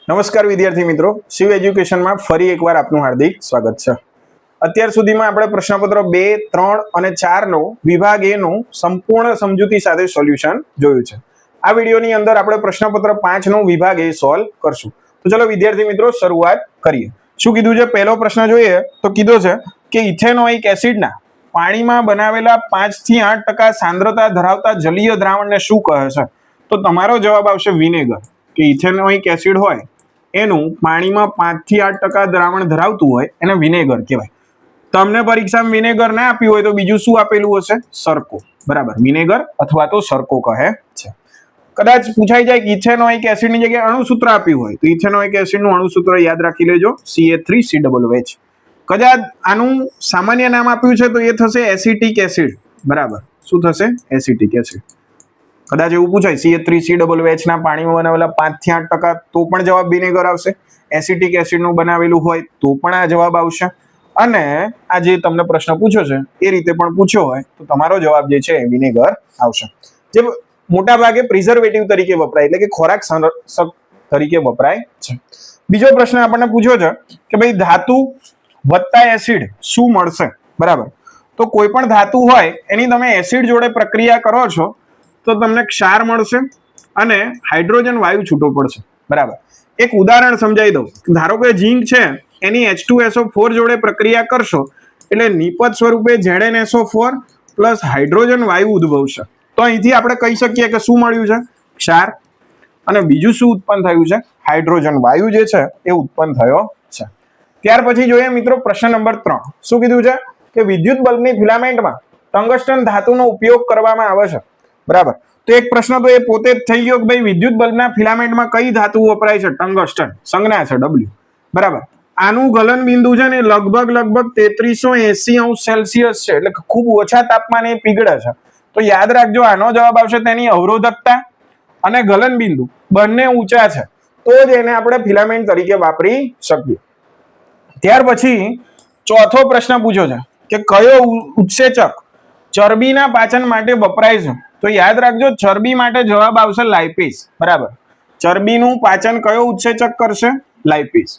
નમસ્કાર વિદ્યાર્થી મિત્રો, શિવ એજ્યુકેશનમાં ફરી એકવાર આપનું હાર્દિક સ્વાગત છે। અત્યાર સુધીમાં આપણે પ્રશ્નપત્ર 2, 3 અને 4 નો વિભાગ એ નું સંપૂર્ણ સમજૂતી સાથે સોલ્યુશન જોયું છે। આ વિડિયોની અંદર આપણે પ્રશ્નપત્ર 5 નો વિભાગ એ સોલ્વ કરશું। તો ચલો વિદ્યાર્થી મિત્રો શરૂઆત કરીએ। શું કીધું છે? પહેલો પ્રશ્ન જોઈએ તો કીધો છે કે ઇથેનોઇક એસિડના પાણીમાં બનાવેલા 5 થી 8% સાંદ્રતા ધરાવતા જલીય દ્રાવણને શું કહે છે? તો તમારો જવાબ આવશે વિનેગર। કે ઇથેનોઇક એસિડ હોય એનું પાણીમાં 5 થી 8% દ્રાવણ ધરાવતું હોય એને વિનેગર કહેવાય। તમને પરીક્ષામાં વિનેગર ના આપ્યું હોય તો બીજું શું આપેલું હશે? સરકો। બરાબર, વિનેગર અથવા તો સરકો કહે છે। કદાચ પૂછાઈ જાય કે ઇથેનોઇક એસિડની જગ્યાએ અણુસૂત્ર આપ્યું હોય તો ઇથેનોઇક એસિડનું અણુસૂત્ર યાદ રાખી લેજો, CH3COOH। કદાચ આનું સામાન્ય નામ આપ્યું છે તો એ થશે એસિટિક એસિડ। બરાબર, શું થશે? Acetic acid. કદાચ એવું પૂછાય CH3COOH ના પાણીમાં બનાવેલા 5 થી 8% તો પણ જવાબ વિનેગર આવશે। એસિટિક એસિડનું બનાવેલું હોય તો પણ આ જવાબ આવશે। અને આ જે તમને પ્રશ્ન પૂછ્યો છે એ રીતે પણ પૂછ્યો હોય તો તમારો જવાબ જે છે વિનેગર આવશે, જે મોટા ભાગે પ્રિઝર્વેટિવ તરીકે વપરાય, એટલે કે ખોરાક સંરક્ષક તરીકે વપરાય છે। બીજો પ્રશ્ન આપણને પૂછ્યો છે કે ભાઈ ધાતુ વત્તા એસિડ શું મળશે? બરાબર, તો કોઈ પણ ધાતુ હોય એની તમે એસિડ જોડે પ્રક્રિયા કરો છો તો તમને ક્ષાર મળશે અને હાઇડ્રોજન વાયુ છૂટો પડશે। બરાબર, એક ઉદાહરણ સમજાવી દઉં। ધારો કે ઝીંક છે એની H2SO4 જોડે પ્રક્રિયા કરશો એટલે નિપજ સ્વરૂપે ZnSO4 પ્લસ હાઇડ્રોજન વાયુ ઉદ્ભવશે। તો અહીંથી આપણે કહી શકીએ કે શું મળ્યું છે? ક્ષાર। અને બીજું શું ઉત્પન્ન થયું છે? હાઇડ્રોજન વાયુ જે છે એ ઉત્પન્ન થયો છે। ત્યાર પછી જોઈએ મિત્રો પ્રશ્ન નંબર 3। શું કીધું છે કે વિદ્યુત બલ્બની ફિલામેન્ટમાં ટંગસ્ટન ધાતુનો ઉપયોગ કરવામાં આવે છે। બરાબર, તો એક પ્રશ્ન તો એ પોતે જ થઈ ગયો કે ભાઈ વિદ્યુત બલ્બના ફિલામેન્ટમાં કઈ ધાતુ વપરાય છે? ટંગસ્ટન, સંજ્ઞા છે W। બરાબર, આનું ગલન બિંદુ છે ને લગભગ 3380°C છે, એટલે ખૂબ ઓછા તાપમાને પીગળે છે। તો યાદ રાખજો આનો જવાબ આવશે તેની અવરોધકતા અને ગલન બિંદુ બંને ઊંચા છે તો જ એને આપણે ફિલામેન્ટ તરીકે વાપરી શકીએ। ત્યાર પછી ચોથો પ્રશ્ન પૂછ્યો છે કે કયો ઉત્સેચક ચરબીના પાચન માટે વપરાય છે? તો યાદ રાખજો ચરબી માટે જવાબ આવશે લાઇપેઝ। બરાબર, ચરબીનું પાચન કયો ઉત્સેચક કરશે? લાઇપેઝ।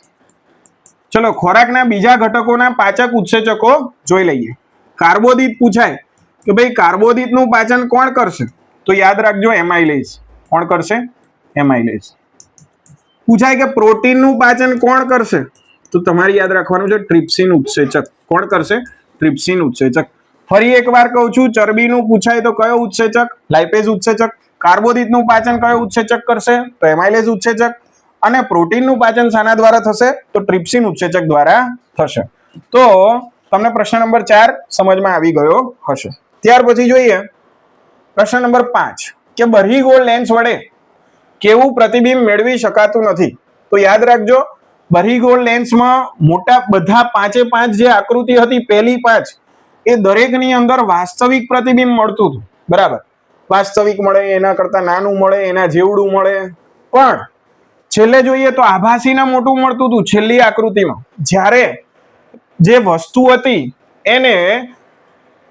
ચલો ખોરાકના બીજા ઘટકોના પાચક ઉત્સેચકો જોઈ લઈએ। કાર્બોદિત પૂછાય કે ભાઈ કાર્બોદિતનું પાચન કોણ કરશે? તો યાદ રાખજો એમાઇલેઝ। કોણ કરશે? એમાઇલેઝ। પૂછાય કે પ્રોટીનનું પાચન કોણ કરશે? તો તમારે યાદ રાખવાનું છે ટ્રિપ્સિન ઉત્સેચક। કોણ કરશે? ટ્રિપ્સિન ઉત્સેચક। ફરી એકવાર કહું છું, ચરબીનું પૂછાય તો કયો ઉત્સેચક? લાઇપેઝ ઉત્સેચક। કાર્બોદિતનું પાચન કયો ઉત્સેચક કરશે? તો એમાઇલેઝ ઉત્સેચક। અને પ્રોટીનનું પાચન શાના દ્વારા થશે? તો ટ્રિપ્સિન ઉત્સેચક દ્વારા થશે। તો તમને પ્રશ્ન નંબર 4 સમજમાં આવી ગયો હશે। ત્યાર પછી જોઈએ પ્રશ્ન નંબર 5 કે બરહીગોળ લેન્સ વડે કેવું પ્રતિબિંબ મેળવી શકાતું નથી? તો યાદ રાખજો બરહીગોળ લેન્સમાં મોટા બધા 5 જે આકૃતિ હતી પહેલી 5 એ દરેકની અંદર વાસ્તવિક પ્રતિબિંબ મળતું હતું। બરાબર, વાસ્તવિક મળે, એના કરતા નાનું મળે, એના જેવડું મળે, પણ છેલ્લે જોઈએ તો આભાસીને મોટું મળતું હતું છેલ્લી આકૃતિમાં। જ્યારે જે વસ્તુ હતી એને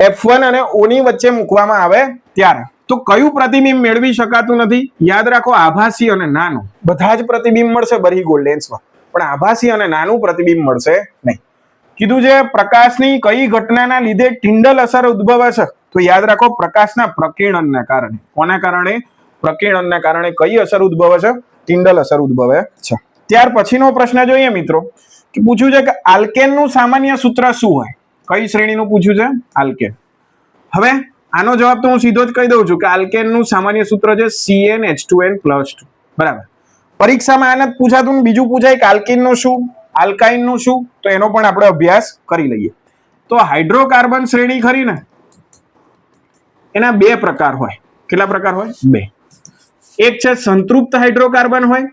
F1 અને O ની વચ્ચે મૂકવામાં આવે ત્યારે તો કયું પ્રતિબિંબ મેળવી શકાતું નથી? યાદ રાખો આભાસી અને નાનું। બધા જ પ્રતિબિંબ મળશે બરહીગોળ લેન્સમાં, પણ આભાસી અને નાનું પ્રતિબિંબ મળશે નહીં। કીધું છે પ્રકાશની કઈ ઘટનાના લીધે ટિંડલ અસર ઉદ્ભવે છે? તો યાદ રાખો પ્રકાશના પ્રકિરણના કારણે। કોના કારણે? પ્રકિરણના કારણે કઈ અસર ઉદ્ભવે છે? ટિંડલ અસર ઉદ્ભવે છે। ત્યાર પછીનો પ્રશ્ન જોઈએ મિત્રો કે પૂછ્યું છે કે આલ્કેનનું સામાન્ય સૂત્ર શું હોય? કઈ શ્રેણીનું પૂછ્યું છે? આલ્કેન। હવે આનો જવાબ તો હું સીધો જ કહી દઉં છું કે આલ્કેનનું સામાન્ય સૂત્ર છે CnH2n+2। બરાબર, પરીક્ષામાં આને પૂછાતું બીજું પૂછાય કે આલ્કીનનું શું, આલ્કાઇનનું શું, તો એનો પણ આપણે અભ્યાસ કરી લઈએ। તો હાઇડ્રોકાર્બન શ્રેણી ખરી ને એના 2 પ્રકાર હોય। કેટલા પ્રકાર હોય? 2। એક છે સંતૃપ્ત હાઇડ્રોકાર્બન હોય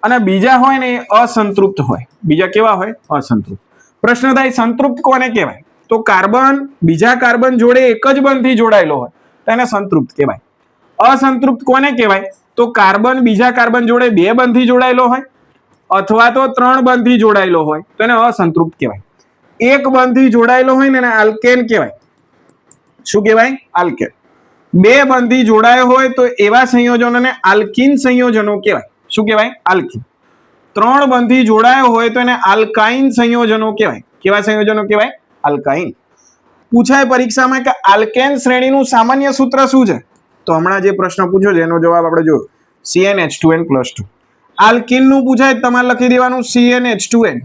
અને બીજા હોય ને એ અસંતૃપ્ત હોય। બીજા કેવા હોય? અસંતૃપ્ત। પ્રશ્ન થાય સંતૃપ્ત કોને કહેવાય? તો કાર્બન બીજા કાર્બન જોડે એક જ બંધથી જોડાયેલો હોય તો એને સંતૃપ્ત કહેવાય। અસંતૃપ્ત કોને કહેવાય? તો કાર્બન બીજા કાર્બન જોડે 2 બંધથી જોડાયેલો હોય અથવા તો 3 બંધથી જોડાયેલો હોય તો એને અસંતૃપ્ત કહેવાય। એક બંધથી જોડાયેલો હોય ને એને આલ્કેન કહેવાય। શું કહેવાય? આલ્કેન। 2 બંધથી જોડાયો હોય તો એવા સંયોજનોને આલ્કીન સંયોજનો કહેવાય। શું કહેવાય? આલ્કીન. 3 બંધથી જોડાયો હોય તો એને આલ્કાઇન સંયોજનો કહેવાય. કેવા સંયોજનો કહેવાય? આલ્કાઇન. પૂછાય પરીક્ષામાં કે આલ્કેન શ્રેણીનું સામાન્ય સૂત્ર શું છે? તો હમણાં જે પ્રશ્ન પૂછ્યો છે એનો જવાબ આપણે જોયો, CnH2n+2. આલ્કીનનું પૂછાય તમારે લખી દેવાનું CnH2n.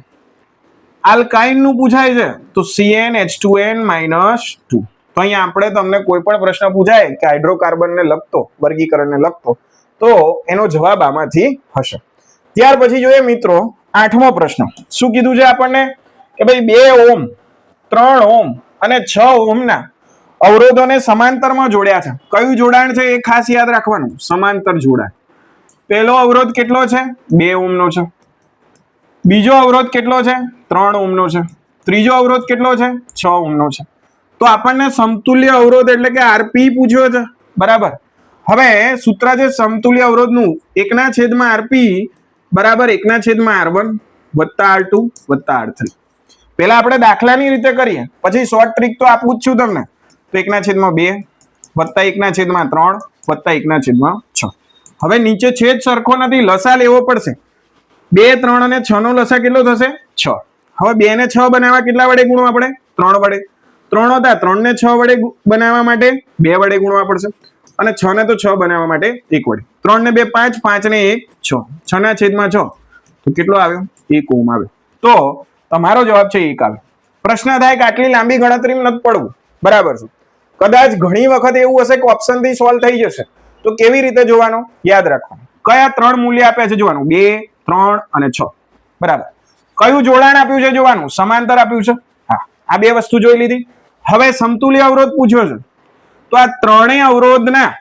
આલ્કાઇનનું પૂછાય છે તો CnH2n-2. તો અહીંયા આપણે તમને કોઈ પણ પ્રશ્ન પૂછાય કે હાઇડ્રોકાર્બનને લગતો, વર્ગીકરણને લગતો, તો એનો જવાબ આમાંથી હશે. ત્યાર પછી જોઈએ મિત્રો 8મો પ્રશ્ન. શું કીધું છે આપણને કે ભાઈ 2 ઓહ્મ, 3 ઓહ્મ અને 6 ઓહ્મના અવરોધોને સમાંતરમાં જોડ્યા છે. કયું જોડાણ છે એ ખાસ યાદ રાખવાનું, સમાંતર જોડાણ. પહેલો અવરોધ કેટલો છે? 2 ઓહ્મનો છે. બીજો અવરોધ કેટલો છે? 3 ઓહ્મનો છે. ત્રીજો અવરોધ કેટલો છે? 6 ઓહ્મનો છે. તો આપણને સમતુલ્ય અવરોધ એટલે કે આરપી પૂછ્યો છે, બરાબર. હવે સૂત્ર છે સમતુલ્ય અવરોધનું 1/rp બરાબર 1/r1 વત્તા r2 વત્તા r3. પહેલા આપણે દાખલાની રીતે કરીએ, પછી શોર્ટ ટ્રીક તો આપું જ છું તમને. તો 1/2 વત્તા 1/3 વત્તા 1/6. હવે નીચે છેદ સરખો નથી, લસા લેવો પડશે. 2, 3 અને 6 નો લસા કેટલો થશે? 6. હવે 2 ને 6 બનાવવા કેટલા વડે ગુણવા આપણે? 3 વડે. 3 હતા, 3 ને 6 વડે બનાવવા માટે 2 વડે ગુણવા પડશે. અને 6 ને તો 6 બનાવવા માટે 1 વડે. 3 ને 2 5, 5 ને 1 6. 6 ના છેદમાં 6 તો કેટલો આવ્યો? 1 ઓહ્મ આવ્યો. તો તમારો જવાબ છે 1 આવે. પ્રશ્ન થાય કે આટલી લાંબી ગણતરીમાં નથી પડવું, બરાબર છે. કદાચ ઘણી વખત એવું હશે કે ઓપ્શન થી સોલ્વ થઈ જશે, તો કેવી રીતે જોવાનું? યાદ રાખવાનું. કયા 3 મૂલ્ય આપ્યા છે જોવાનું, 2, 3 અને 6, બરાબર. કયું જોડાણ આપ્યું છે જોવાનું, સમાંતર આપ્યું છે. હા, આ 2 વસ્તુ જોઈ લીધી. હવે સમતુલ્ય અવરોધ પૂછ્યો છે, તો આ ત્રણેય અવરોધના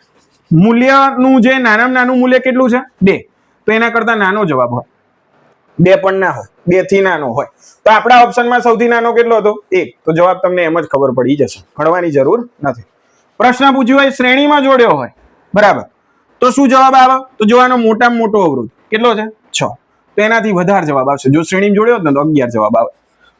મૂલ્યનું જે નાનામાં નાનું મૂલ્ય કેટલું છે? 2. તો એના કરતા નાનો જવાબ હોય, 2 પણ ના હોય, 2 થી નાનો હોય. તો આપણા ઓપ્શનમાં સૌથી નાનો કેટલો હતો? 1. તો જવાબ તમને એમ જ ખબર પડી જશે, ગણવાની જરૂર નથી. પ્રશ્ન પૂછ્યો હોય શ્રેણીમાં જોડ્યો હોય, બરાબર, તો શું જવાબ આવે? તો જોવાનો મોટામાં મોટો અવરોધ કેટલો છે? 6. તો એનાથી વધારે જવાબ આવશે. જો શ્રેણીમાં જોડ્યો હોત ને તો 11 જવાબ આવે.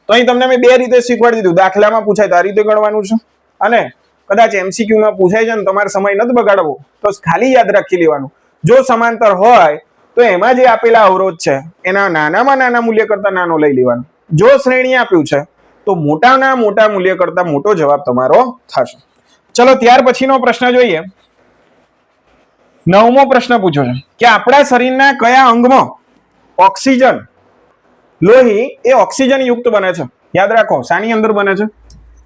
તો અહીં તમને મેં 2 રીતે શીખવાડી દીધું. દાખલામાં પૂછાય તો આ રીતે ગણવાનું છે, અને કદાચ MCQમાં પૂછાય છે ને તમારે સમય નથી બગાડવો તો ખાલી યાદ રાખી લેવાનું. જો સમાંતર હોય તો એમાં જે આપેલા અવરોધ છે એના નાનામાં નાના મૂલ્ય કરતા નાનો લઈ લેવાનો. જો શ્રેણી આપ્યું છે તો મોટાના મોટા મૂલ્ય કરતા મોટો જવાબ તમારો થશે. ચલો ત્યાર પછીનો પ્રશ્ન જોઈએ. 9મો પ્રશ્ન પૂછ્યો છે કે આપણા શરીરના કયા અંગમાં ઓક્સિજન, લોહી એ ઓક્સિજન યુક્ત બને છે? યાદ રાખો, શાની અંદર બને છે?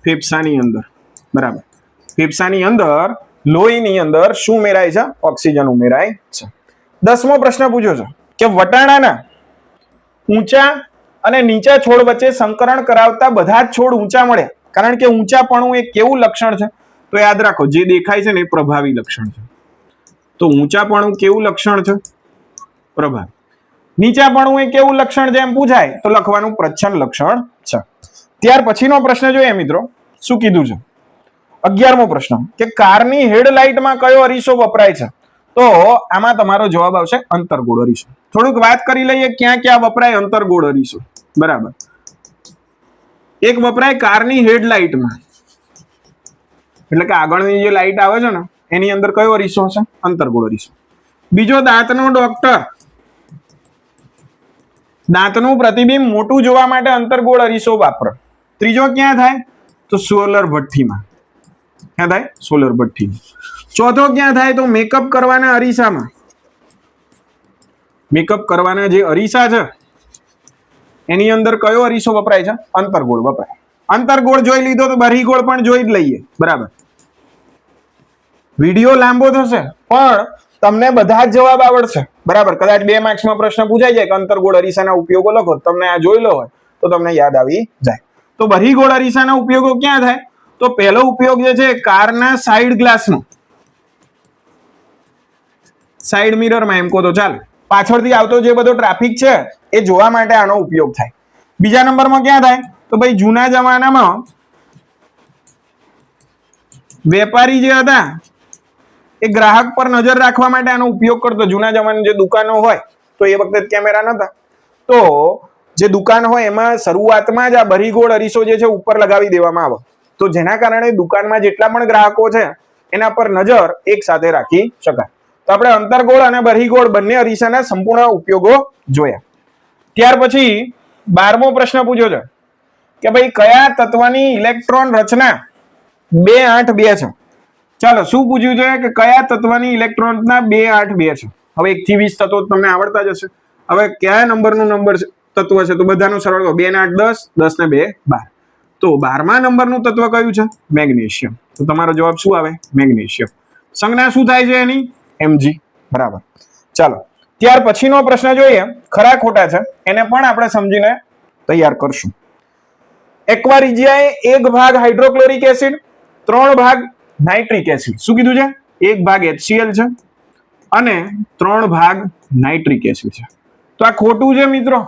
ફેફસાની અંદર, બરાબર. ફેફસાની અંદર લોહીની અંદર શું ઉમેરાય છે? ઓક્સિજન ઉમેરાય છે. 10મો પ્રશ્ન પૂછ્યો છે કે વટાણાના ઊંચા અને નીચા છોડ વચ્ચે સંકરણ કરાવતા બધા જ છોડ ઊંચા મળે, કારણ કે ઊંચાપણું એ કેવું લક્ષણ છે? તો યાદ રાખો, જે દેખાય છે ને એ પ્રભાવી લક્ષણ છે. તો ઊંચાપણું કેવું લક્ષણ છે? પ્રભાવી. નીચાપણું એ કેવું લક્ષણ છે એમ પૂછાય તો લખવાનું પ્રચ્છન્ન લક્ષણ છે. ત્યાર પછીનો પ્રશ્ન જોઈએ મિત્રો, શું કીધું છે? 11મો પ્રશ્ન કે કારની હેડલાઇટમાં કયો અરીસો વપરાય છે? તો આમાં તમારો જવાબ આવશે અંતર્ગોળ અરીસો. થોડુંક વાત કરી લઈએ ક્યાં ક્યાં વપરાય અંતર્ગોળ અરીસો, બરાબર. એક વપરાય કારની હેડલાઇટમાં, એટલે કે આગળની જે લાઇટ આવે છે ને એની અંદર કયો અરીસો હશે? અંતર્ગોળ અરીસો. બીજો દાંતનો ડોક્ટર, દાંતનું પ્રતિબિંબ મોટું જોવા માટે અંતર્ગોળ અરીસો વાપરે. ત્રીજો ક્યાં થાય? તો સોલર ભઠ્ઠીમાં. ક્યાં થાય? સોલર ભઠ્ઠી. ચોથો ક્યાં થાય? તો મેકઅપ કરવાના અરીસામાં. મેકઅપ કરવાના જે અરીસા છે એની અંદર કયો અરીસો વપરાય છે? અંતર્ગોળ વપરાય. અંતર્ગોળ જોઈ લીધો તો બહિર્ગોળ પણ જોઈ જ લઈએ, બરાબર. વિડીયો લાંબો થશે પણ તમને બધા જ જવાબ આવડશે, બરાબર. કદાચ 2 માર્ક્સમાં પ્રશ્ન પૂછાઈ જાય કે અંતર્ગોળ અરીસાના ઉપયોગો લખો, તમને આ જોઈ લો હોય તો તમને યાદ આવી જાય. તો બહિર્ગોળ અરીસાના ઉપયોગો ક્યાં થાય? તો પહેલો ઉપયોગ જે છે કારના સાઈડ ગ્લાસનો, સાઈડ મિરરમાં એમ કહો તો ચાલે. પાછળથી આવતો જે બધો ટ્રાફિક છે એ જોવા માટે આનો ઉપયોગ થાય. બીજા નંબરમાં ક્યાં થાય? તો ભાઈ જૂના જમાનામાં વેપારી જે હતા એ ગ્રાહક પર નજર રાખવા માટે આનો ઉપયોગ કરતો. જૂના જમાનાની જે દુકાનો હોય તો એ વખતે કેમેરા નતા, તો જે દુકાન હોય એમાં શરૂઆતમાં જ આ બહિર્ગોળ અરીસો જે છે ઉપર લગાવી દેવામાં આવે, તો જેના કારણે દુકાનમાં જેટલા પણ ગ્રાહકો છે એના પર નજર એક સાથે રાખી શકાય. તો આપણે અંતર્ગોળ અને બહિર્ગોળ બંને અરીસાના સંપૂર્ણ ઉપયોગો જોયા. ત્યાર પછી 12મો પ્રશ્ન પૂછ્યો છે કે ભાઈ કયા તત્વની ઇલેક્ટ્રોન રચના 2 8 2 છે. ચાલો શું પૂછ્યું છે કે કયા તત્વની ઇલેક્ટ્રોન રચના 2 8 2 છે. હવે 1 થી 20 તત્વો તમને આવડતા જ હશે. હવે કયા નંબરનું તત્વ છે તો બધાનો સરળ 2 ને 8 10, 10 ને 2 12. તો 12મા નંબરનું તત્વ કયું છે? મેગ્નેશિયમ. તો તમારો જવાબ શું આવે? મેગ્નેશિયમ. સંજ્ઞા શું થાય છે એની? Mg. બરાબર. ચાલો ત્યાર પછીનો પ્રશ્ન જોઈએ, ખરા ખોટા છે, એને પણ આપણે સમજીને તૈયાર કરશું. એકવાર જગ્યાએ 1 ભાગ હાઇડ્રોક્લોરિક એસિડ, 3 ભાગ નાઇટ્રિક એસિડ. શું કીધું છે? 1 ભાગ HCl છે અને 3 ભાગ નાઇટ્રિક એસિડ છે. તો આ ખોટું છે મિત્રો.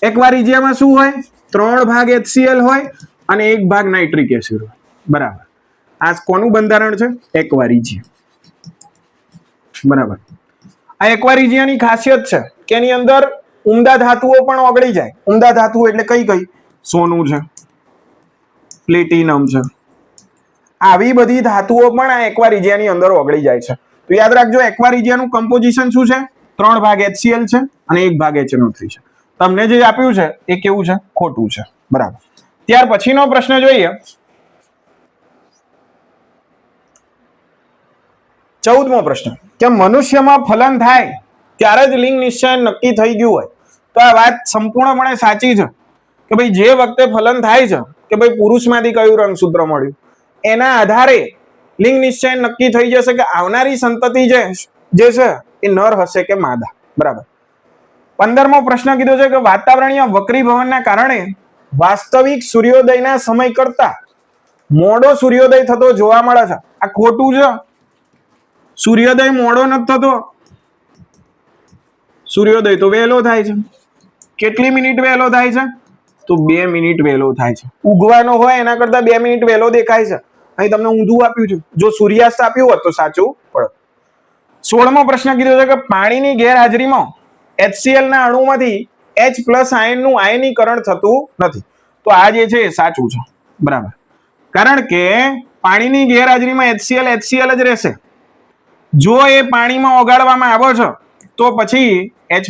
એકવાર જગ્યામાં શું હોય? 3 ભાગ HCl હોય અને 1 ભાગ નાઇટ્રિક એસિડ હોય. બરાબર. આ કોનું બંધારણ છે? એકવારીજ્ય. બરાબર. આ એકવારીજ્યની ખાસિયત છે કે એની અંદર ઉમદા ધાતુઓ પણ ઓગળી જાય. ઉમદા ધાતુઓ એટલે કઈ કઈ? સોનું છે, પ્લેટિનમ છે, આવી બધી ધાતુઓ પણ આ એકવારીજ્યની અંદર ઓગળી જાય છે. તો યાદ રાખજો એકવારીજ્યનું કમ્પોઝિશન શું છે? 3 ભાગ HCl છે અને 1 ભાગ HNO3 છે. તમને જે આપ્યું છે એ કેવું છે? ખોટું છે. બરાબર. ત્યાર પછીનો પ્રશ્ન જોઈએ, 14મો પ્રશ્ન કે મનુષ્યમાં ફલન થાય ત્યારે જ લિંગ નિશ્ચય નક્કી થઈ ગયું હોય. તો આ વાત સંપૂર્ણપણે સાચી છે કે ભાઈ જે વખતે ફલન થાય છે કે ભાઈ પુરુષમાંથી કયું રંગસૂત્ર મળ્યું એના આધારે લિંગ નિશ્ચય નક્કી થઈ જશે કે આવનારી સંતતિ જે છે એ નર હશે કે માદા. બરાબર. 15મો પ્રશ્ન કીધો છે કે વાતાવરણીય વક્રીભવનના કારણે વાસ્તવિક સૂર્યોદયના સમય કરતા મોડો સૂર્યોદય થતો જોવા મળે છે. આ ખોટું છે. સૂર્યોદય મોડો નથી થતો. સૂર્યોદય તો વહેલો થાય છે. કેટલી મિનિટ વહેલો થાય છે? તો 2 મિનિટ વહેલો થાય છે. ઉગવાનો હોય એના કરતા 2 મિનિટ વહેલો દેખાય છે. અહીં તમને ઊંધું આપ્યું છે. જો સૂર્યાસ્ત આપ્યું હોત તો સાચું પડે. 16મો પ્રશ્ન કીધો છે કે પાણીની ગેરહાજરીમાં HCl ના અણુમાંથી H+ આયનનું આયનીકરણ થતું નથી. તો આ જે છે એ સાચું છે. બરાબર. કારણ કે પાણીની ગેરહાજરીમાં HCl જ રહેશે. જો એ પાણીમાં ઓગાળવામાં આવે છે તો પછી H+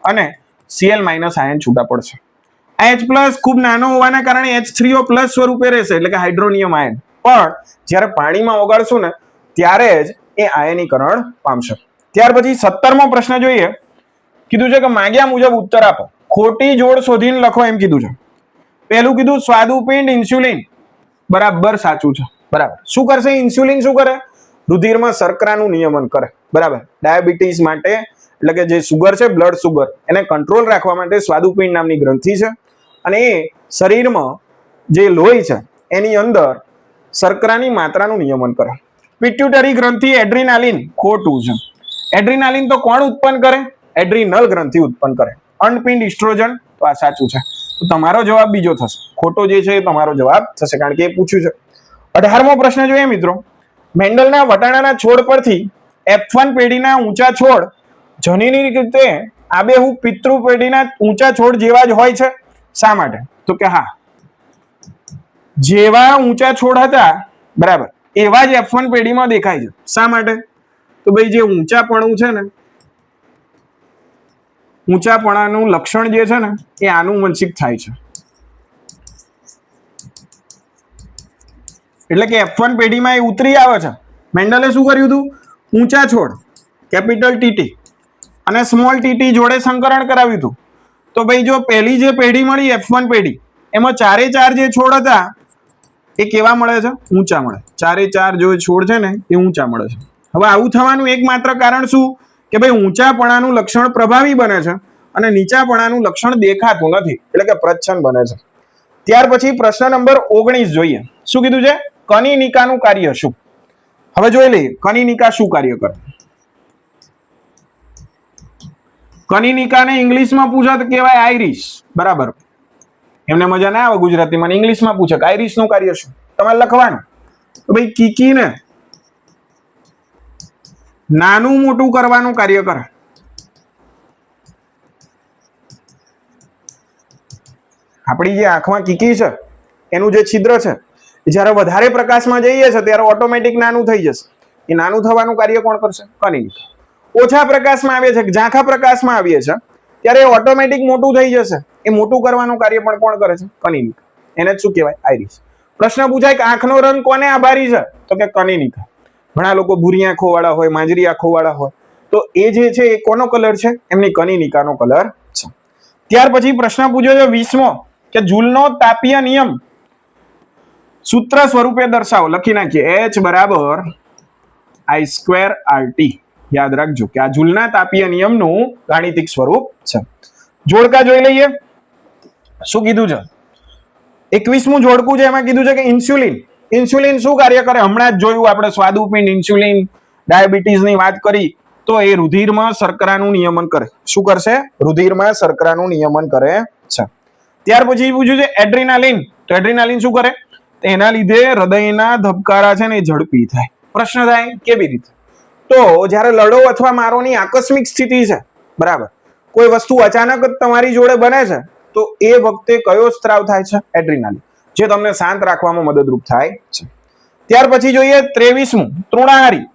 અને Cl- આયન છૂટા પડશે. આ H+ ખૂબ નાનો હોવાના કારણે H3O+ સ્વરૂપે રહેશે એટલે કે હાઇડ્રોનિયમ આયન. પણ જ્યારે પાણીમાં ઓગાળશું ને ત્યારે જ એ આયનીકરણ પામશે. ત્યાર પછી 17મો પ્રશ્ન જોઈએ, કીધું છે કે માગ્યા મુજબ ઉત્તર આપો. ખોટી જોડ શોધીને લખો એમ કીધું છે. પહેલું કીધું સ્વાદુપિંડ ઇન્સ્યુલિન. બરાબર સાચું છે. બરાબર. શું કરશે ઇન્સ્યુલિન? શું કરે? રુધિરમાં શર્કરાનું નિયમન કરે. બરાબર. ડાયાબિટીસ માટે એટલે કે જે સુગર છે, બ્લડ સુગર, એને કંટ્રોલ રાખવા માટે સ્વાદુપિંડ નામની ગ્રંથિ છે અને એ શરીરમાં જે લોહી છે એની અંદર શર્કરાની માત્રાનું નિયમન કરે. પિટ્યુટરી ગ્રંથિ એડ્રીનાલિન. ખોટું છે. એડ્રીનાલિન તો કોણ ઉત્પન્ન કરે? એડ્રીનલ ગ્રંથિ ઉત્પન્ન કરે. અંડપિંડ ઇસ્ટ્રોજન. તો આ સાચું છે. તો તમારો જવાબ બીજો થશે. ખોટો જે છે એ તમારો જવાબ થશે કારણ કે એ પૂછ્યું છે. 18મો પ્રશ્ન જોઈએ મિત્રો, મેન્ડલના વટાણાના છોડ પરથી F1 પેઢીના ઊંચા છોડ જનીની રીતે આબેહૂબ પિતૃ પેઢીના ઊંચા છોડ જેવા જ હોય છે. શા માટે? તો કે હા, જેવા ઊંચા છોડ હતા બરાબર એવા જ F1 પેઢીમાં દેખાય છે. શા માટે? તો ભાઈ જે ઊંચાપણું છે ને, ઊંચાપણાનું લક્ષણ જે છે ને એ આનુવંશિક થાય છે. એટલે કે F1 પેઢીમાં એ ઉતરી આવે છે. મેન્ડલે શું કર્યું હતું? ઊંચા છોડ કેપિટલ ટીટી અને સ્મોલ ટીટી જોડે સંકરણ કરાવ્યું હતું. તો ભાઈ જો પહેલી જે પેઢી મળી F1 પેઢી એમાં 4 જે છોડ હતા એ કેવા મળે છે? ઊંચા મળે. 4 જો છોડ છે ને એ ઊંચા મળે છે. હવે આવું થવાનું એકમાત્ર કારણ શું કે ભાઈ ઊંચાપણાનું લક્ષણ પ્રભાવી બને છે અને નીચાપણાનું લક્ષણ દેખાતું નથી એટલે કે પ્રચ્છન્ન બને છે. ત્યાર પછી પ્રશ્ન નંબર 19 જોઈએ. શું કીધું છે? કનિનિકાનું કાર્ય શું? હવે જોઈ લઈએ કનિનિકા શું કાર્ય કરે. કનિનિકાને ઇંગ્લિશમાં પૂછે તો કહેવાય આઇરિસ. બરાબર. એમને મજા ના આવે ગુજરાતીમાં, ઇંગ્લિશમાં પૂછે કે આઇરિસનું કાર્ય શું? તમારે લખવાનું તો ભાઈ કીકીને નાનું મોટું કરવાનું કાર્ય કરે. આપણી જે આંખમાં કીકી છે એનું જે છિદ્ર છે જ્યારે વધારે પ્રકાશમાં જઈએ છે ત્યારે ઓટોમેટિક નાનું થઈ જશે. એ નાનું થવાનું કાર્ય કોણ કરશે? કનિનિકા. ઓછા પ્રકાશમાં આવે છે, ઝાંખા પ્રકાશમાં આવીએ છે ત્યારે ઓટોમેટિક મોટું થઈ જશે. એ મોટું કરવાનું કાર્ય પણ કોણ કરે છે? કનિનિકા. એને જ શું કહેવાય? આઈરિસ. પ્રશ્ન પૂછાય કે આંખનો રંગ કોને આભારી છે? તો કે કનિનિકા. ઘણા લોકો ભૂરી આંખો વાળા હોય, માંજરી આંખો વાળા હોય, તો એ જે છે એ કોનો કલર છે? એમની કનિનિકાનો કલર છે. ત્યાર પછી પ્રશ્ન પૂછ્યો છે 20મો કે જૂલનો તાપીય નિયમ સૂત્ર સ્વરૂપે દર્શાવો. લખી નાખીએ H બરાબર I² RT. યાદ રાખજો કે આ જૂલના તાપીય નિયમનું ગાણિતિક સ્વરૂપ છે. જોડકા જોઈ લઈએ. શું કીધું છે? 21મું જોડકું છે, એમાં કીધું છે કે ઇન્સ્યુલિન. ઇન્સ્યુલિન શું કાર્ય કરે? હમણાં જ જોયું આપણે સ્વાદુપિંડ ઇન્સ્યુલિન, ડાયાબિટીસની વાત કરી તો એ રુધિરમાં શર્કરાનું નિયમન કરે. શું કરશે? રુધિરમાં શર્કરાનું નિયમન કરે છે. ત્યાર પછી પૂછ્યું છે એડ્રીનાલિન. તો એડ્રીનાલિન શું કરે? એના લીધે હૃદયના ધબકારા છે ને એ ઝડપી થાય. પ્રશ્ન થાય કેવી રીતે? તો જ્યારે લડો અથવા મારોની આકસ્મિક સ્થિતિ છે, બરાબર, કોઈ વસ્તુ અચાનક જ તમારી જોડે બને છે, તો એ વખતે કયો સ્ત્રાવ થાય છે? એડ્રીનાલિન, જે તમને શાંત રાખવામાં મદદરૂપ થાય છે. ત્યાર પછી જોઈએ 23મું તૃણાહારી.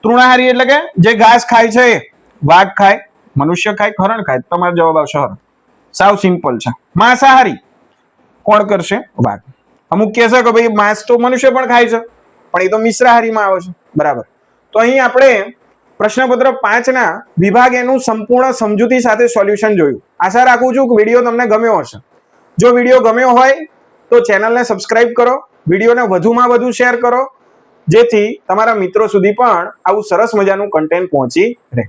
તૃણાહારી એટલે કે જે ઘાસ ખાય છે, એ વાઘ ખાય, મનુષ્ય ખાય, હરણ ખાય? તમારો જવાબ આવશે હરણ. સાવ સિમ્પલ છે. માંસાહારી કોણ કરશે? વાઘ. અમુક કહેશે કે ભાઈ માંસ તો મનુષ્ય પણ ખાય છે, પણ એ તો મિશ્રાહારીમાં આવે છે, બરાબર. તો અહીં આપણે પ્રશ્નપત્ર 5ના વિભાગ એનું સંપૂર્ણ સમજૂતી સાથે સોલ્યુશન જોયું. આશા રાખું છું કે વિડીયો તમને ગમ્યો હશે. જો વિડીયો ગમ્યો હોય તો ચેનલને સબસ્ક્રાઇબ કરો, વિડીયોને વધુમાં વધુ શેર કરો, જેથી તમારા મિત્રો સુધી પણ આવું સરસ મજાનું કન્ટેન્ટ પહોંચી રહે.